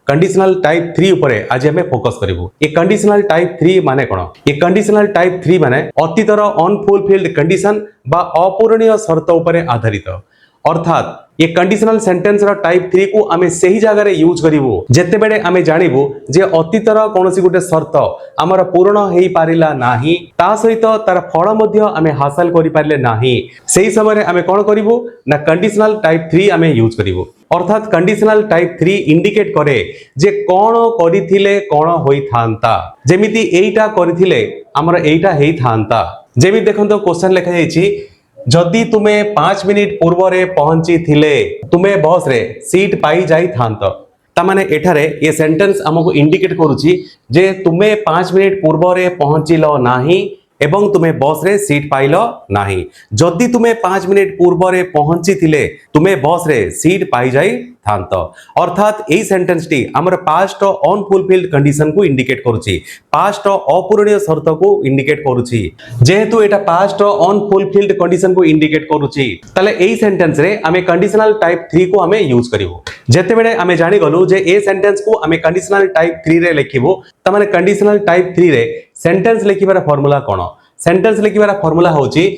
Conditional type 3 उपरे आज हमें फोकस करिवु। ए कंडीशनल टाइप 3 माने कोन? ए कंडीशनल टाइप 3 माने अतीतर अनफुलफिल्ड कंडीशन बा अपूरणीय शर्त उपरे आधारित। अर्थात ये कंडीशनल सेंटेंस रो टाइप 3 को आमे सही जगह रे यूज करिवु जेते बेले आमे जानिबु जे अतीतर कोनोसी गुटे शर्त हमर पूर्ण हेई पारिला नाही, ता सहित तार फल मध्य आमे हासिल करि पारले नाही, सेही समय रे आमे कोन करिवु ना कंडीशनल टाइप 3 आमे यूज करिवु। अर्थात कंडीशनल टाइप 3 इंडिकेट करे जे कोन करिथिले कोन होई थांता, जेमिति एइटा करिथिले हमर एइटा हेई थांता। जेमिति देखंतो क्वेश्चन लिखा जायछि जदि तुमे 5 मिनिट पूर्व रे पहुंची थिले तुमे बस रे सीट पाई जाई थांत। ता माने एठारे ये सेंटेंस हमको इंडिकेट करूची जे तुमे 5 मिनिट पूर्व रे पहुंचिलो नाही एवं तुमे बस रे सीट पाइलो नाही। जदि तुमे 5 मिनिट पूर्व रे पहुंची थिले तुमे बस रे सीट पाई जाई थांत। अर्थात एई सेंटेंस टी हमर पास्ट अनफुलफिल्ड कंडीशन को इंडिकेट करूची, पास्ट अपूरणीय शर्त को इंडिकेट करूची। जेहेतु एटा पास्ट अनफुलफिल्ड कंडीशन को इंडिकेट करूची तले एई सेंटेंस रे हमें कंडीशनल टाइप 3 को हमें यूज करिवो। जेते बेले हमें जानि गलु जे ए सेंटेंस को हमें कंडीशनल टाइप 3 रे लिखिबो त माने कंडीशनल टाइप 3 रे सेंटेंस लिखिबार फार्मूला कोन? सेंटेंस लिखिबार फार्मूला होची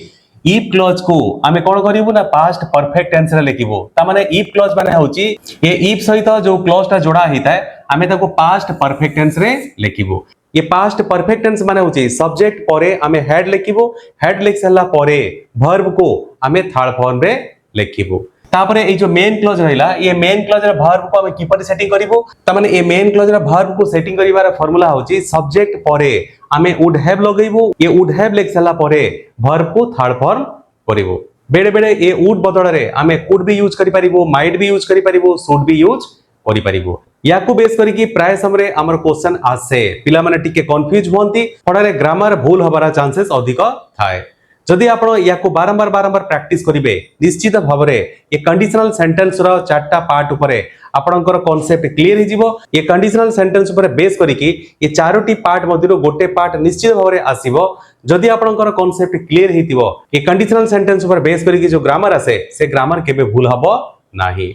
इफ क्लॉज को आमे कोन करिवु ना पास्ट परफेक्ट टेंस रे लिखिबो। ता माने इफ क्लॉज माने होची ये इफ सहित जो क्लॉज ता जोड़ा हिता है आमे ताको पास्ट परफेक्ट टेंस रे लिखिबो। ये पास्ट परफेक्ट टेंस माने होची सब्जेक्ट परे आमे हेड लिखिबो, हेड लिख सला परे वर्ब को आमे थर्ड फॉर्म रे लिखिबो। तापरे ए जो मेन क्लॉज रहिला ये मेन क्लॉज रे वर्ब को आमे किपरि सेटिंग करिवो? ता माने ए मेन क्लॉज रे वर्ब को सेटिंग करिवार फार्मूला होची सब्जेक्ट परे आमे वुड हैव लगैबो, ये वुड हैव लिख सला परे वर्ब को third form करिवो। Bede Bede A would बदल रे आमे कुड भी यूज करि परिबो, माइट भी यूज करि परिबो, शुड भी यूज करि परिबो। याकू बेस करी कि प्राय समय हमर क्वेश्चन आसे पिला माने टिके कंफ्यूज होंती, पढारे ग्रामर भूल होबार चांसेस अधिक थाए। जदि आपण याकू बारंबार बारंबार प्रैक्टिस करिवे निश्चित भावरे ये कंडीशनल सेंटेंस रो चारटा पार्ट उपरे आपनकर कांसेप्ट क्लियर हि जिवो। ये कंडीशनल सेंटेंस उपरे बेस करिकि ये चारोटी पार्ट मध्यरो गोटे पार्ट निश्चित भावरे आसीबो। जदि आपनकर कांसेप्ट क्लियर हितिबो ये कंडीशनल सेंटेंस उपरे बेस करिकि जो ग्रामर आसे से ग्रामर केबे भूल हबो नाही।